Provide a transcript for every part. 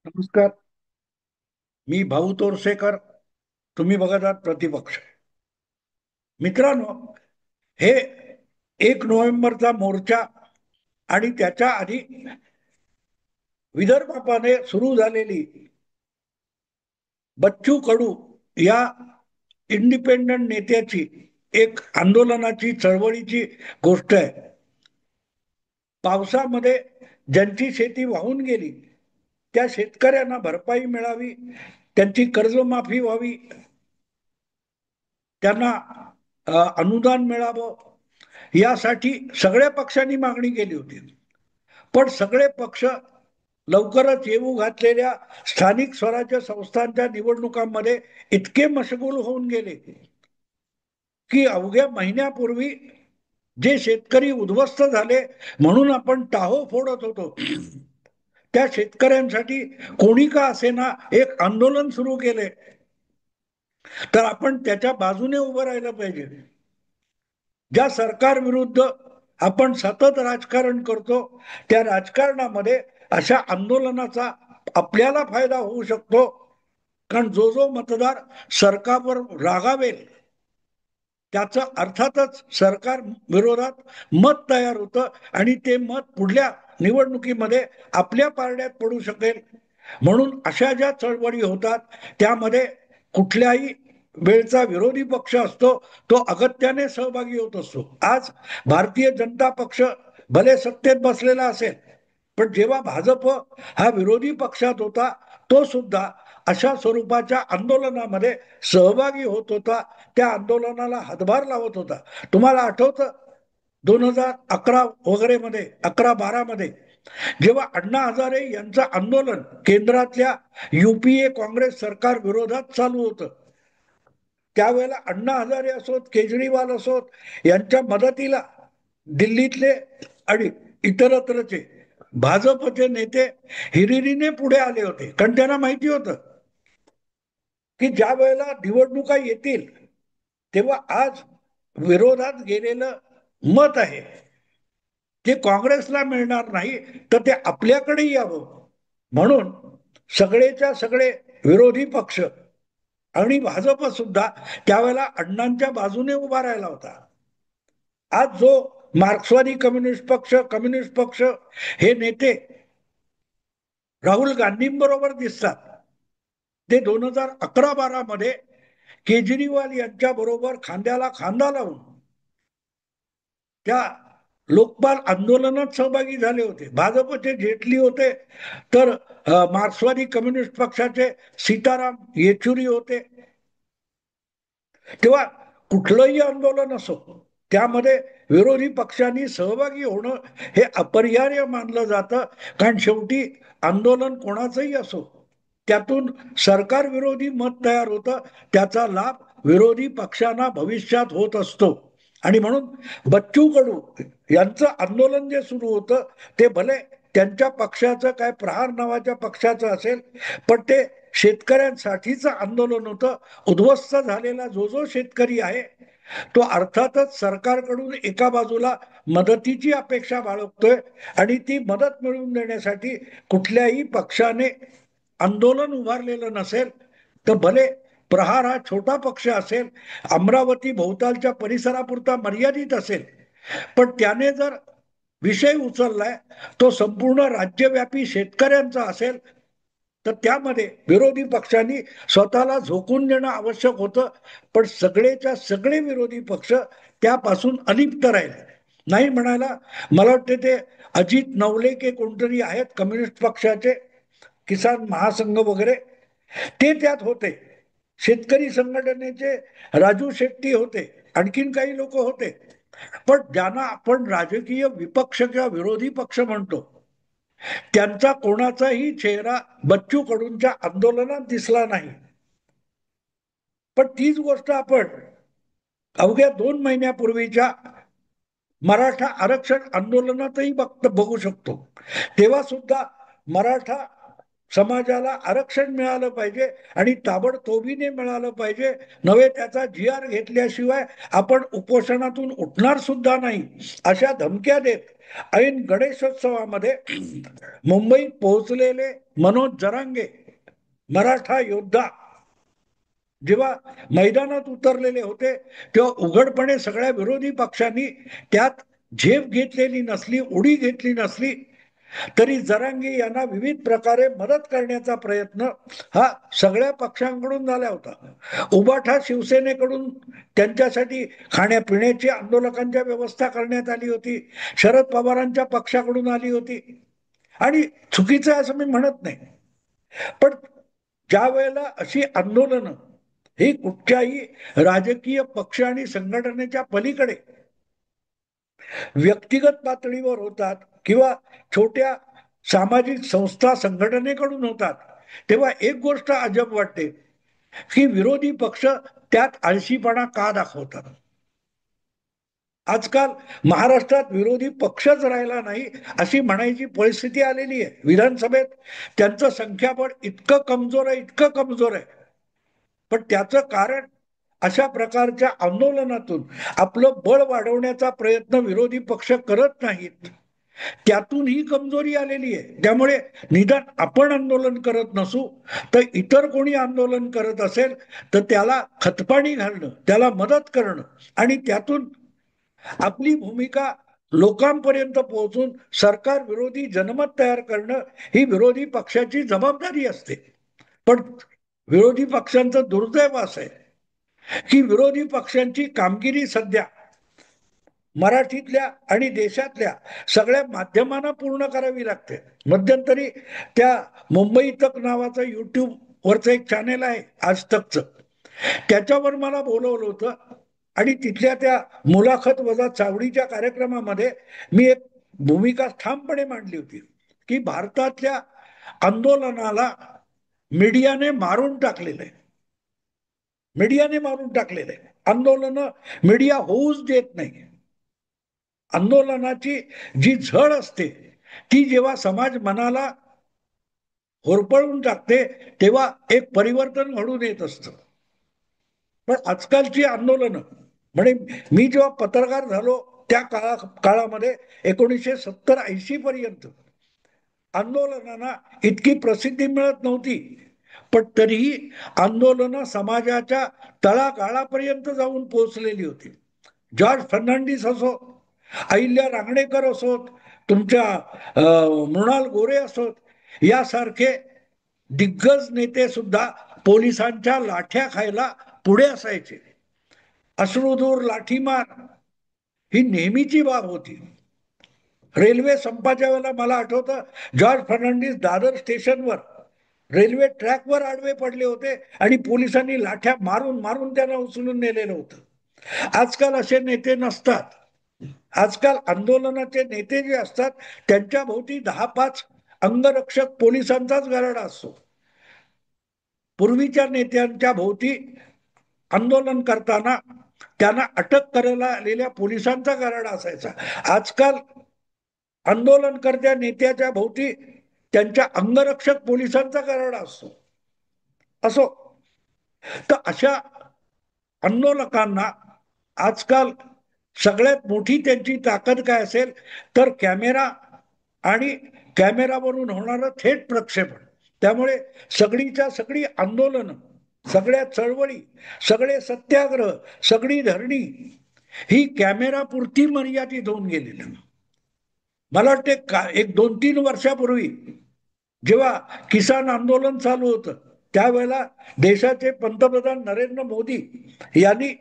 नमस्कार. मी भाऊ तोरसेकर. तुम्ही बघत आहात प्रतिपक्ष. मित्रांनो, हे 1 नोव्हेंबरचा मोर्चा आणि त्याच्या आधी विदर्भाने सुरू झालेली बच्चू कडू या इंडिपेंडंट नेत्याची एक आंदोलनाची चळवळीची गोष्ट आहे. पावसामध्ये ज्यांची शेती वाहून गेली त्या शेतकऱ्यांना भरपाई मिळावी, त्यांची कर्जमाफी व्हावी, त्यांना अनुदान मिळावं, यासाठी सगळ्या पक्षांनी मागणी केली होती. पण सगळे पक्ष लवकरच येऊ घातलेल्या स्थानिक स्वराज्य संस्थांच्या निवडणुकांमध्ये इतके मशगूल होऊन गेले की अवघ्या महिन्यापूर्वी जे शेतकरी उद्ध्वस्त झाले म्हणून आपण टाहो फोडत होतो, त्या शेतकऱ्यांसाठी कोणी का असेना एक आंदोलन सुरू केले, तर आपण त्याच्या बाजूने उभं राहिलं पाहिजे. ज्या सरकार विरुद्ध आपण सतत राजकारण करतो त्या राजकारणामध्ये अशा आंदोलनाचा आपल्याला फायदा होऊ शकतो. कारण जो जो मतदार सरकारवर रागावेल त्याचं अर्थातच सरकार विरोधात मत तयार होतं आणि ते मत पुढल्या निवडणुकीमध्ये आपल्या पारड्यात पडू शकेल. म्हणून अशा ज्या चळवळी होतात त्यामध्ये कुठल्याही वेळचा विरोधी पक्ष असतो तो अगत्याने सहभागी होत असतो. आज भारतीय जनता पक्ष भले सत्तेत बसलेला असेल, पण जेव्हा भाजप हा विरोधी पक्षात होता तो सुद्धा अशा स्वरूपाच्या आंदोलनामध्ये सहभागी होत होता, त्या आंदोलनाला हातभार लावत होता. तुम्हाला आठवतं 2011 वगैरे मध्ये, 11-12 मध्ये जेव्हा अण्णा हजारे यांचं आंदोलन केंद्रातल्या युपीए काँग्रेस सरकार विरोधात चालू होतं, त्यावेळेला अण्णा हजारे असोत, केजरीवाल असोत, यांच्या मदतीला दिल्लीतले आणि इतरत्रचे भाजपचे नेते हिरिरीने पुढे आले होते. कारण त्यांना माहिती होतं की ज्या वेळेला निवडणुका येतील तेव्हा आज विरोधात गेलेलं मत आहे ते काँग्रेसला मिळणार नाही, तर ते आपल्याकडे यावं. म्हणून सगळेच्या सगळे विरोधी पक्ष आणि भाजप सुद्धा त्यावेळेला अण्णांच्या बाजूने उभा राहिला होता. आज जो मार्क्सवादी कम्युनिस्ट पक्ष हे नेते राहुल गांधींबरोबर दिसतात, ते 2011-12 मध्ये केजरीवाल यांच्या बरोबर खांद्याला खांदा लावून त्या लोकपाल आंदोलनात सहभागी झाले होते. भाजपचे जेटली होते, तर मार्क्सवादी कम्युनिस्ट पक्षाचे सीताराम येचुरी होते. तेव्हा कुठलंही आंदोलन असो त्यामध्ये विरोधी पक्षांनी सहभागी होणं हे अपरिहार्य मानलं जातं. कारण शेवटी आंदोलन कोणाचंही असो त्यातून सरकार विरोधी मत तयार होतं, त्याचा लाभ विरोधी पक्षांना भविष्यात होत असतो. आणि म्हणून बच्चू कडू यांचं आंदोलन जे सुरू होतं ते भले त्यांच्या पक्षाचं काय प्रहार नावाच्या पक्षाचं असेल, पण ते शेतकऱ्यांसाठीचं आंदोलन होतं. उद्ध्वस्त झालेला जो जो शेतकरी आहे तो अर्थातच सरकारकडून एका बाजूला मदतीची अपेक्षा बाळगतोय आणि ती मदत मिळवून देण्यासाठी कुठल्याही पक्षाने आंदोलन उभारलेलं नसेल, तर भले प्रहार हा छोटा पक्ष असेल, अमरावती भोवतालच्या परिसरापुरता मर्यादित असेल, पण त्याने जर विषय उचललाय तो संपूर्ण राज्यव्यापी शेतकऱ्यांचा असेल, तर त्यामध्ये विरोधी पक्षांनी स्वतःला झोकून देणं आवश्यक होतं. पण सगळेच्या सगळे विरोधी पक्ष त्यापासून अलिप्त राहिले. नाही म्हणायला मला वाटते ते अजित नवले कोणतरी आहेत कम्युनिस्ट पक्षाचे, किसान महासंघ वगैरे, ते त्यात होते. शेतकरी संघटनेचे राजू शेट्टी होते, आणखीन काही लोक होते. पण ज्यांना आपण राजकीय विपक्ष किंवा विरोधी पक्ष म्हणतो त्यांचा कोणाचाही चेहरा बच्चू कडूंच्या आंदोलनात दिसला नाही. पण तीच गोष्ट आपण अवघ्या 2 महिन्यापूर्वीच्या मराठा आरक्षण आंदोलनातही बघू शकतो. तेव्हा सुद्धा मराठा समाजाला आरक्षण मिळालं पाहिजे आणि ताबडतोबीने मिळालं पाहिजे, नव्हे त्याचा GR घेतल्याशिवाय आपण उपोषणातून उठणार सुद्धा नाही, अशा धमक्या देत ऐन गणेशोत्सवामध्ये मुंबईत पोहोचलेले मनोज जरांगे मराठा योद्धा जेव्हा मैदानात उतरलेले होते, तेव्हा उघडपणे सगळ्या विरोधी पक्षांनी त्यात झेप घेतलेली नसली, उडी घेतली नसली, तरी जरांगे यांना विविध प्रकारे मदत करण्याचा प्रयत्न हा सगळ्या पक्षांकडून झाला होता. उबाठा शिवसेनेकडून त्यांच्यासाठी खाण्यापिण्याची आंदोलकांच्या व्यवस्था करण्यात आली होती, शरद पवारांच्या पक्षाकडून आली होती. आणि चुकीचं आहे असं मी म्हणत नाही, पण ज्या वेळेला अशी आंदोलनं ही कुठच्याही राजकीय पक्ष आणि संघटनेच्या पलीकडे व्यक्तिगत पातळीवर होतात किंवा छोट्या सामाजिक संस्था संघटनेकडून होतात, तेव्हा एक गोष्ट अजब वाटते की विरोधी पक्ष त्यात आळशीपणा का दाखवतात. आजकाल महाराष्ट्रात विरोधी पक्षच राहिला नाही अशी म्हणायची परिस्थिती आलेली आहे. विधानसभेत त्यांचं संख्याबळ इतकं कमजोर आहे, इतकं कमजोर आहे. पण त्याचं कारण अशा प्रकारच्या आंदोलनातून आपलं बळ वाढवण्याचा प्रयत्न विरोधी पक्ष करत नाहीत, त्यातून ही कमजोरी आलेली आहे. त्यामुळे निदान आपण आंदोलन करत नसू तर इतर कोणी आंदोलन करत असेल तर त्याला खतपाणी घालणं, त्याला मदत करणं आणि त्यातून आपली भूमिका लोकांपर्यंत पोहोचून सरकार विरोधी जनमत तयार करणं ही विरोधी पक्षाची जबाबदारी असते. पण विरोधी पक्षांचं दुर्दैव असं आहे की विरोधी पक्षांची कामगिरी सध्या मराठीतल्या आणि देशातल्या सगळ्या माध्यमांना पूर्ण करावी लागते. मध्यंतरी त्या मुंबई तक नावाचं युट्यूब वरचं एक चॅनेल आहे आज तकचं, त्याच्यावर मला बोलवलं होतं आणि तिथल्या त्या मुलाखत वजा चावडीच्या कार्यक्रमामध्ये मी एक भूमिका ठामपणे मांडली होती की भारतातल्या आंदोलनाला मीडियाने मारून टाकलेलं आहे. मीडियाने मारून टाकलेलं आहे. आंदोलन मीडिया होऊच देत नाही. आंदोलनाची जी झळ असते ती जेव्हा समाज मनाला होरपळून टाकते तेव्हा एक परिवर्तन घडून येत असतं. पण आजकालची आंदोलनं म्हणजे मी जेव्हा पत्रकार झालो त्या काळामध्ये 1970-80 पर्यंत आंदोलनांना इतकी प्रसिद्धी मिळत नव्हती, पण तरीही आंदोलनं समाजाच्या तळागाळापर्यंत जाऊन पोहोचलेली होती. जॉर्ज फर्नांडिस असो, अहिल्या रांगणेकर असोत, तुमच्या मृणाल गोरे असोत, यासारखे दिग्गज नेते सुद्धा पोलिसांच्या लाठ्या खायला पुढे असायचे. अश्रुधूर लाठीमार ही नेहमीची बाब होती. रेल्वे संपाच्या वेळेला मला आठवतं जॉर्ज फर्नांडिस दादर स्टेशनवर रेल्वे ट्रॅकवर आडवे पडले होते आणि पोलिसांनी लाठ्या मारून मारून त्यांना उचलून नेलेलं होतं. आजकाल असे नेते नसतात. आजकाल आंदोलनाचे नेते जे असतात त्यांच्या भोवती 10-5 अंगरक्षक पोलिसांचाच गारडा असतो. पूर्वीच्या नेत्यांच्या भोवती आंदोलन करताना त्यांना अटक करायला आलेल्या पोलिसांचा गारडा असायचा. आजकाल आंदोलनकर्त्या नेत्याच्या भोवती त्यांच्या अंगरक्षक पोलिसांचा गारडा असतो. असो, तर अशा आंदोलकांना आजकाल सगळ्यात मोठी त्यांची ताकद काय असेल तर कॅमेरा आणि कॅमेरावरून होणारं थेट प्रक्षेपण. त्यामुळे सगळीच्या सगळी आंदोलन, सगळ्या चळवळी, सगळे सत्याग्रह, सगळी धरणी ही कॅमेरापुरती मर्यादित होऊन गेलेली. मला वाटते एक 2-3 वर्षापूर्वी जेव्हा किसान आंदोलन चालू होतं त्यावेळेला देशाचे पंतप्रधान नरेंद्र मोदी यांनी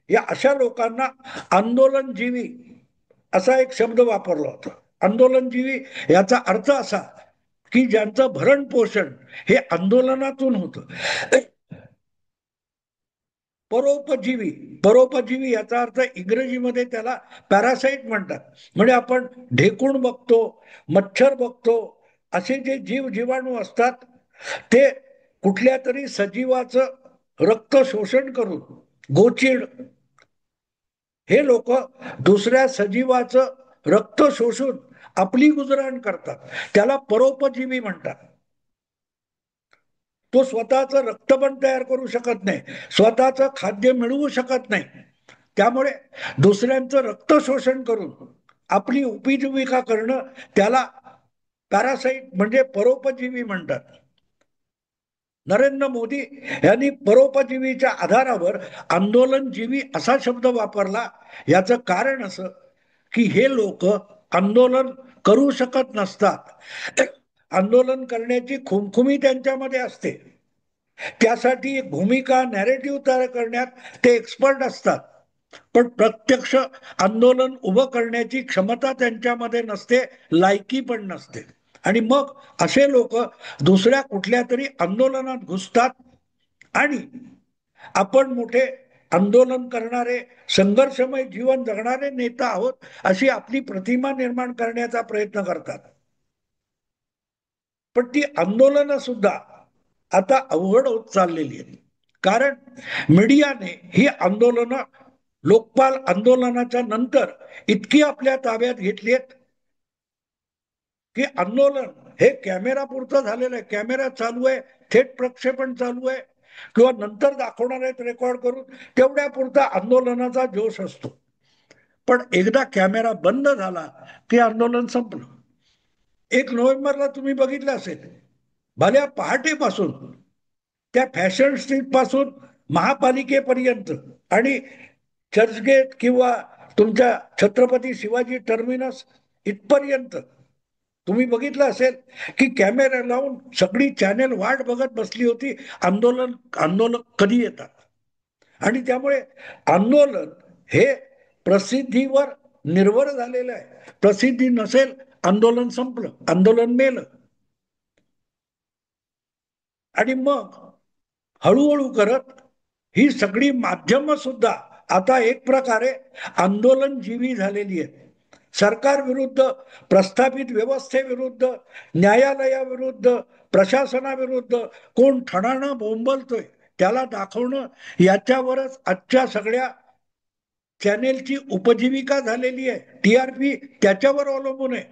या अशा लोकांना आंदोलनजीवी असा एक शब्द वापरला होता. आंदोलनजीवी याचा अर्थ असा की ज्यांचं भरण पोषण हे आंदोलनातून होतं. परोपजीवी, परोपजीवी याचा अर्थ इंग्रजीमध्ये त्याला पॅरासाइट म्हणतात. म्हणजे आपण ढेकूण बघतो, मच्छर बघतो, असे जे जीव जीवाणू असतात ते कुठल्या तरी सजीवाचं रक्त शोषण करून, गोचीड, हे लोक दुसऱ्या सजीवाचं रक्त शोषून आपली गुजरण करतात, त्याला परोपजीवी म्हणतात. तो स्वतःचं रक्त पण तयार करू शकत नाही, स्वतःचं खाद्य मिळवू शकत नाही. त्यामुळे दुसऱ्यांचं रक्त शोषण करून आपली उपजीविका करणं, त्याला पॅरासाइट म्हणजे परोपजीवी म्हणतात. नरेंद्र मोदी यांनी परोपजीवीच्या आधारावर आंदोलनजीवी असा शब्द वापरला. याचं कारण असं की हे लोक आंदोलन करू शकत नसतात. आंदोलन करण्याची खुमखुमी त्यांच्यामध्ये असते, त्यासाठी भूमिका नॅरेटिव्ह तयार करण्यात ते एक्सपर्ट असतात, पण प्रत्यक्ष आंदोलन उभं करण्याची क्षमता त्यांच्यामध्ये नसते, लायकी पण नसते. आणि मग असे लोक दुसऱ्या कुठल्या तरी आंदोलनात घुसतात आणि आपण मोठे आंदोलन करणारे, संघर्षमय जीवन जगणारे नेता आहोत अशी आपली प्रतिमा निर्माण करण्याचा प्रयत्न करतात. पण ती आंदोलनं सुद्धा आता अवघड होत चाललेली आहेत, कारण मीडियाने ही आंदोलनं लोकपाल आंदोलनाच्या नंतर इतकी आपल्या ताब्यात घेतली आहेत की आंदोलन हे कॅमेरा पुरतं झालेलं आहे. कॅमेरा चालू आहे, थेट प्रक्षेपण चालू आहे, किंवा नंतर दाखवणार आहेत रेकॉर्ड करून, तेवढ्या पुरता आंदोलनाचा जोश असतो. पण एकदा कॅमेरा बंद झाला की आंदोलन संपलं. 1 नोव्हेंबरला तुम्ही बघितलं असेल, भल्या पहाटेपासून त्या फॅशन स्ट्रीट पासून महापालिकेपर्यंत आणि चर्चगेट किंवा तुमच्या छत्रपती शिवाजी टर्मिनस इथपर्यंत तुम्ही बघितलं असेल की कॅमेरा लावून सगळी चॅनेल वाट बघत बसली होती, आंदोलक कधी येतात. आणि त्यामुळे आंदोलन हे प्रसिद्धीवर निर्भर झालेलं आहे. प्रसिद्धी नसेल, आंदोलन संपलं, आंदोलन मेलं. आणि मग हळूहळू करत ही सगळी माध्यम सुद्धा आता एक प्रकारे आंदोलनजीवी झालेली आहेत. सरकार विरुद्ध, प्रस्थापित व्यवस्थेविरुद्ध, न्यायालयाविरुद्ध, प्रशासनाविरुद्ध कोण ठणाणं बोंबलतोय त्याला दाखवणं, याच्यावरच आजच्या सगळ्या चॅनेलची उपजीविका झालेली आहे. टीआरपी त्याच्यावर अवलंबून आहे.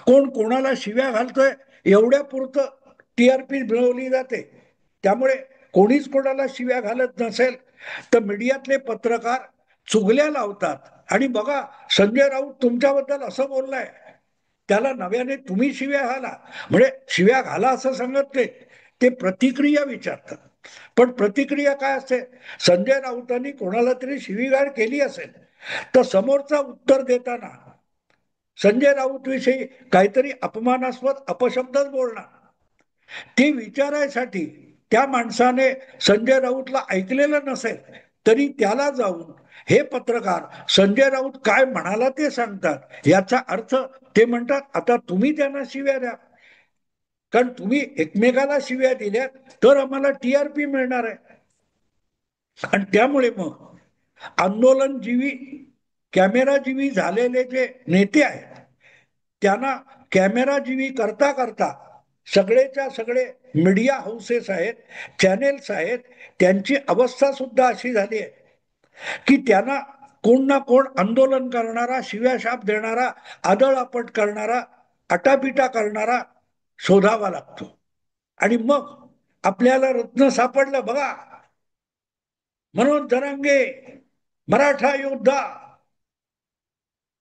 कोण कोणाला शिव्या घालतोय एवढ्या पुरतं टीआरपी मिळवली जाते. त्यामुळे कोणीच कोणाला शिव्या घालत नसेल तर मीडियातले पत्रकार चुगल्या लावतात. आणि बघा, संजय राऊत तुमच्याबद्दल असं बोललाय, त्याला नव्याने तुम्ही शिव्या घाला, म्हणजे शिव्या घाला असं सांगत नाही, ते प्रतिक्रिया विचारतात. पण प्रतिक्रिया काय असते, संजय राऊतांनी कोणाला तरी शिवीगाळ केली असेल तर समोरचा उत्तर देताना संजय राऊत विषयी काहीतरी अपमानास्पद अपशब्दच बोलणार. ते विचारायसाठी त्या माणसाने संजय राऊतला ऐकलेलं नसेल तरी त्याला जाऊन हे पत्रकार संजय राऊत काय म्हणाला ते सांगतात. याचा अर्थ ते म्हणतात आता तुम्ही त्यांना शिव्या द्या, कारण तुम्ही एकमेकाला शिव्या दिल्या तर आम्हाला टीआरपी मिळणार आहे. आणि त्यामुळे मग आंदोलनजीवी, कॅमेराजीवी झालेले जे नेते आहेत त्यांना कॅमेराजीवी करता करता सगळेच्या सगळे मीडिया हाऊसेस आहेत, चॅनेल्स आहेत, त्यांची अवस्था सुद्धा अशी झाली आहे की त्यांना कोण ना कोण आंदोलन करणारा, शिव्याशाप देणारा, आदळआपट करणारा, अटापिटा करणारा शोधावा लागतो. आणि मग आपल्याला रत्न सापडलं बघा, मनोज जरांगे मराठा योद्धा,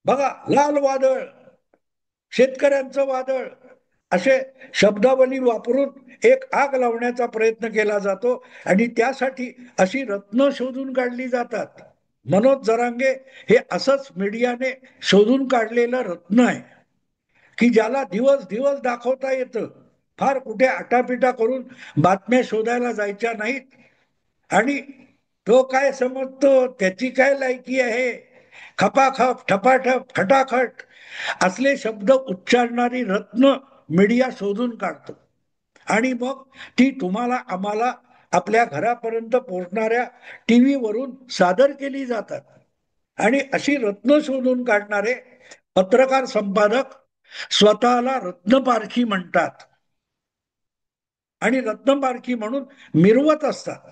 बघा लाल वादळ, शेतकऱ्यांचं वादळ, असे शब्दावली वापरून एक आग लावण्याचा प्रयत्न केला जातो. आणि त्यासाठी अशी रत्न शोधून काढली जातात. मनोज जरांगे हे असंच मीडियाने शोधून काढलेलं रत्न आहे की ज्याला दिवस दिवस दाखवता येतं. फार कुठे आटापिटा करून बातम्या शोधायला जायच्या नाहीत. आणि तो काय समजतो, त्याची काय लायकी आहे, खपाखप, ठपाठप, खटाखट असले शब्द उच्चारणारी रत्न मीडिया शोधून काढतो. आणि मग ती तुम्हाला आम्हाला आपल्या घरापर्यंत पोहोचणाऱ्या टीव्ही वरून सादर केली जातात. आणि अशी रत्न शोधून काढणारे पत्रकार, संपादक स्वतःला रत्नपारखी म्हणतात आणि रत्नपारखी म्हणून मिरवत असतात.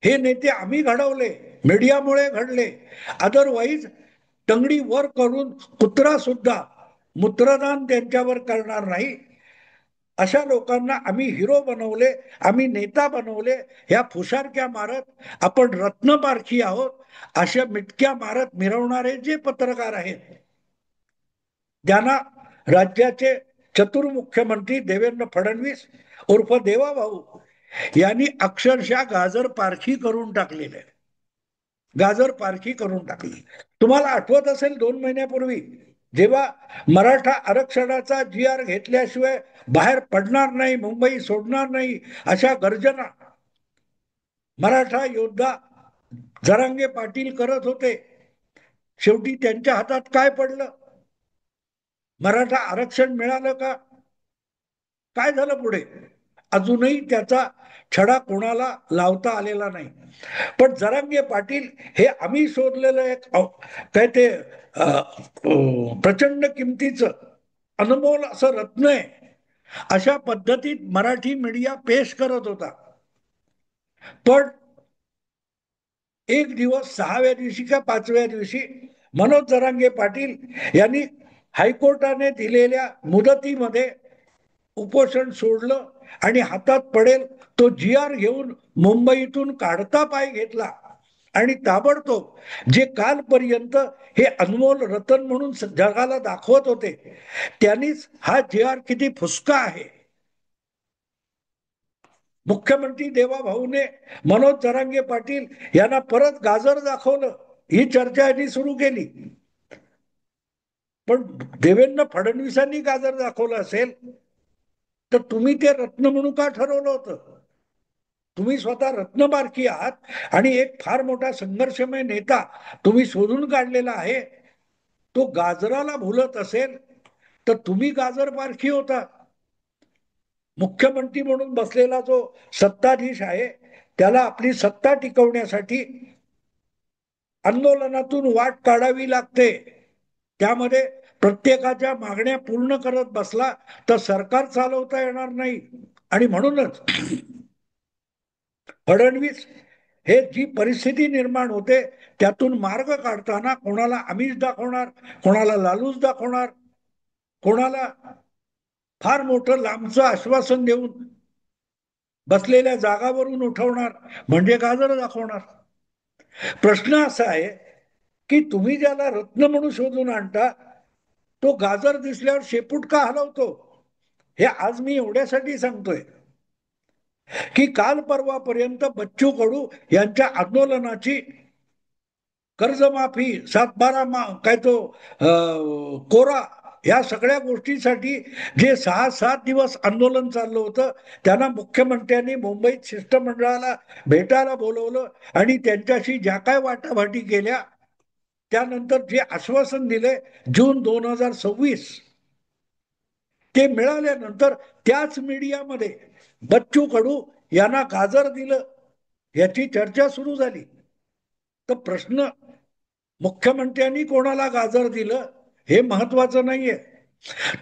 हे नेते आम्ही घडवले, मीडियामुळे घडले, अदरवाईज टंगडी वर करून कुत्रा सुद्धा मूत्रदान त्यांच्यावर करणार नाही. अशा लोकांना आम्ही हिरो बनवले, आम्ही नेता बनवले, ह्या फुसारक्या मारत आपण रत्नपारखी आहोत अशा मिटक्या मारत मिरवणारे जे पत्रकार आहेत, त्यांना राज्याचे चतुर मुख्यमंत्री देवेंद्र फडणवीस उर्फ देवाभाऊ यांनी अक्षरशः गाजर पारखी करून टाकलेले, गाजर पारखी करून टाकली. तुम्हाला आठवत असेल 2 महिन्यापूर्वी जेव्हा मराठा आरक्षणाचा जी आर घेतल्याशिवाय बाहेर पडणार नाही, मुंबई सोडणार नाही अशा गर्जना मराठा योद्धा जरांगे पाटील करत होते. शेवटी त्यांच्या हातात काय पडलं? मराठा आरक्षण मिळालं का? काय झालं पुढे? अजूनही त्याचा छडा कोणाला लावता आलेला नाही. पण जरांगे पाटील हे आम्ही शोधलेलं एक काय ते प्रचंड किमतीचं अनमोल असं रत्न आहे, अशा पद्धतीत मराठी मीडिया पेश करत होता. पण एक दिवस 6व्या दिवशी का 5व्या दिवशी मनोज जरांगे पाटील यांनी हायकोर्टाने दिलेल्या मुदतीमध्ये उपोषण सोडलं आणि हातात पडेल तो जी आर घेऊन मुंबईतून काढता पाय घेतला आणि ताबडतोब जे कालपर्यंत हे अनमोल रतन म्हणून जगाला दाखवत होते त्यांनीच हा जी आर किती फुसका आहे. मुख्यमंत्री देवाभाऊने मनोज जरांगे पाटील यांना परत गाजर दाखवलं, ही चर्चा यांनी सुरू केली. पण देवेंद्र फडणवीसांनी गाजर दाखवलं असेल तर तुम्ही ते रत्न म्हणून का ठरवलं होतं? तुम्ही स्वतः रत्नबारकी आहात आणि एक फार मोठा संघर्षमय नेता तुम्ही शोधून काढलेला आहे. तो गाजराला भुलत असेल तर तुम्ही गाजर पारखी होता. मुख्यमंत्री म्हणून बसलेला जो सत्ताधीश आहे त्याला आपली सत्ता टिकवण्यासाठी आंदोलनातून वाट काढावी लागते. त्यामध्ये प्रत्येकाच्या मागण्या पूर्ण करत बसला तर सरकार चालवता येणार नाही. आणि म्हणूनच फडणवीस हे जी परिस्थिती निर्माण होते त्यातून मार्ग काढताना कोणाला आमिष दाखवणार, कोणाला लालूच दाखवणार, कोणाला फार मोठं लांबचं आश्वासन देऊन बसलेल्या जागावरून उठवणार म्हणजे गाजर दाखवणार. प्रश्न असा आहे की तुम्ही ज्याला रत्न म्हणून शोधून आणता तो गाजर दिसल्यावर शेपूट का हलवतो? हे आज मी एवढ्यासाठी सांगतोय की काल परवापर्यंत बच्चू कडू यांच्या आंदोलनाची कर्जमाफी, सातबारा काय तो कोरा, या सगळ्या गोष्टीसाठी जे 6-7 दिवस आंदोलन चाललं होतं त्यांना मुख्यमंत्र्यांनी मुंबईत शिष्टमंडळाला भेटायला बोलवलं आणि त्यांच्याशी ज्या काय वाटाघाटी केल्या त्यानंतर जे आश्वासन दिले जून 2026 ते मिळाल्यानंतर त्याच मीडियामध्ये बच्चू कडू यांना गाजर दिलं याची चर्चा सुरू झाली. तर प्रश्न मुख्यमंत्र्यांनी कोणाला गाजर दिलं हे महत्वाचं नाहीये.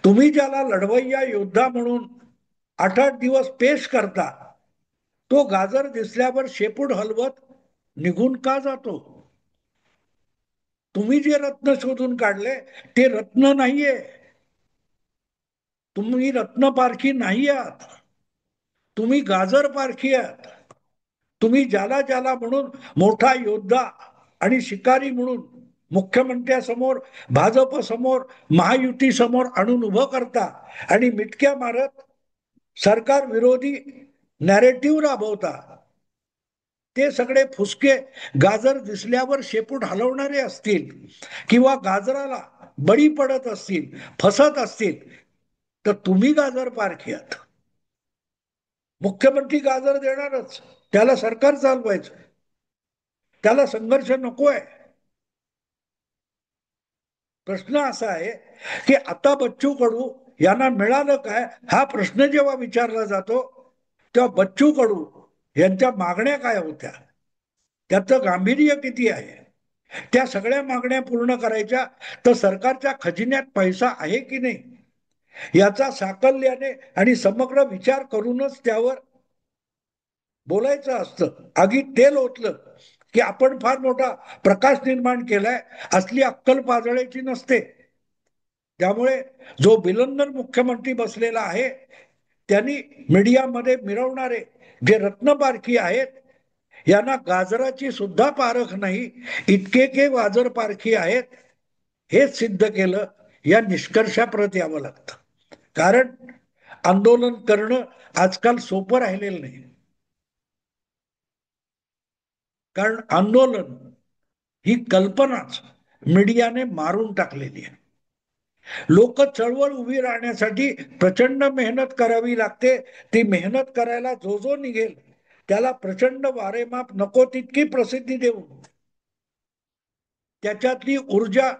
तुम्ही ज्याला लढवय्या योद्धा म्हणून 8-8 दिवस पेश करता तो गाजर दिसल्यावर शेपूट हलवत निघून का जातो? तुम्ही जे रत्न शोधून काढले ते रत्न नाहीये. तुम्ही रत्न पारखी नाही आहात, तुम्ही गाजर पारखी आहात. तुम्ही ज्याला ज्याला म्हणून मोठा योद्धा आणि शिकारी म्हणून मुख्यमंत्र्यासमोर, भाजप समोर, महायुती समोर आणून उभं करता आणि मिटक्या मारत सरकार विरोधी नॅरेटिव्ह राबवता. ते सगळे फुसके गाजर दिसल्यावर शेपूट हलवणारे असतील किंवा गाजराला बळी पडत असतील, फसत असतील तर तुम्ही गाजर पारखी आहात. मुख्यमंत्री गाजर देणारच, त्याला सरकार चालवायचं, त्याला संघर्ष नकोय. प्रश्न असा आहे की आता बच्चू कडू यांना मिळालं काय हा प्रश्न जेव्हा विचारला जातो तेव्हा बच्चू कडू यांच्या मागण्या काय होत्या, त्याचं गांभीर्य किती आहे, त्या सगळ्या मागण्या पूर्ण करायच्या तर सरकारच्या खजिन्यात पैसा आहे की नाही याचा साकल्याने आणि समग्र विचार करूनच त्यावर बोलायचं असतं. आगीत तेल ओतलं की आपण फार मोठा प्रकाश निर्माण केलाय असली अक्कल पाजळायची नसते. त्यामुळे जो बिलंदर मुख्यमंत्री बसलेला आहे त्यांनी मीडियामध्ये मिरवणारे जे रत्नपारखी आहेत, यांना गाजराची सुद्धा पारख नाही, इतके के गाजर पारखी आहेत, हेच सिद्ध केलं. या निष्कर्षाप्रत यावं लागतं. कारण आंदोलन करणं आजकाल सोपं राहिलेलं नाही. कारण आंदोलन ही कल्पनाच मीडियाने मारून टाकलेली आहे. लोक चळवळ उभी राहण्यासाठी प्रचंड मेहनत करावी लागते. ती मेहनत करायला जो जो निघेल त्याला प्रचंड वारेमाप नको तितकी प्रसिद्धी देऊन त्याच्यातली ऊर्जा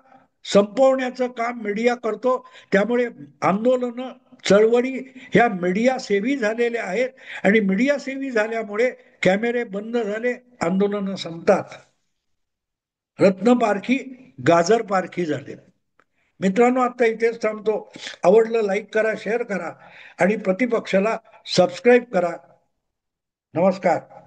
संपवण्याचं काम मीडिया करतो. त्यामुळे आंदोलन, चळवळी ह्या मीडिया सेवी झालेल्या आहेत आणि मीडिया सेवी झाल्यामुळे कॅमेरे बंद झाले, आंदोलन संपतात. रत्नपारखी गाजर पारखी झाले. मित्रांनो, आता इथेच थांबतो. आवडलं लाईक करा, शेअर करा आणि प्रतिपक्षाला सबस्क्राईब करा. नमस्कार.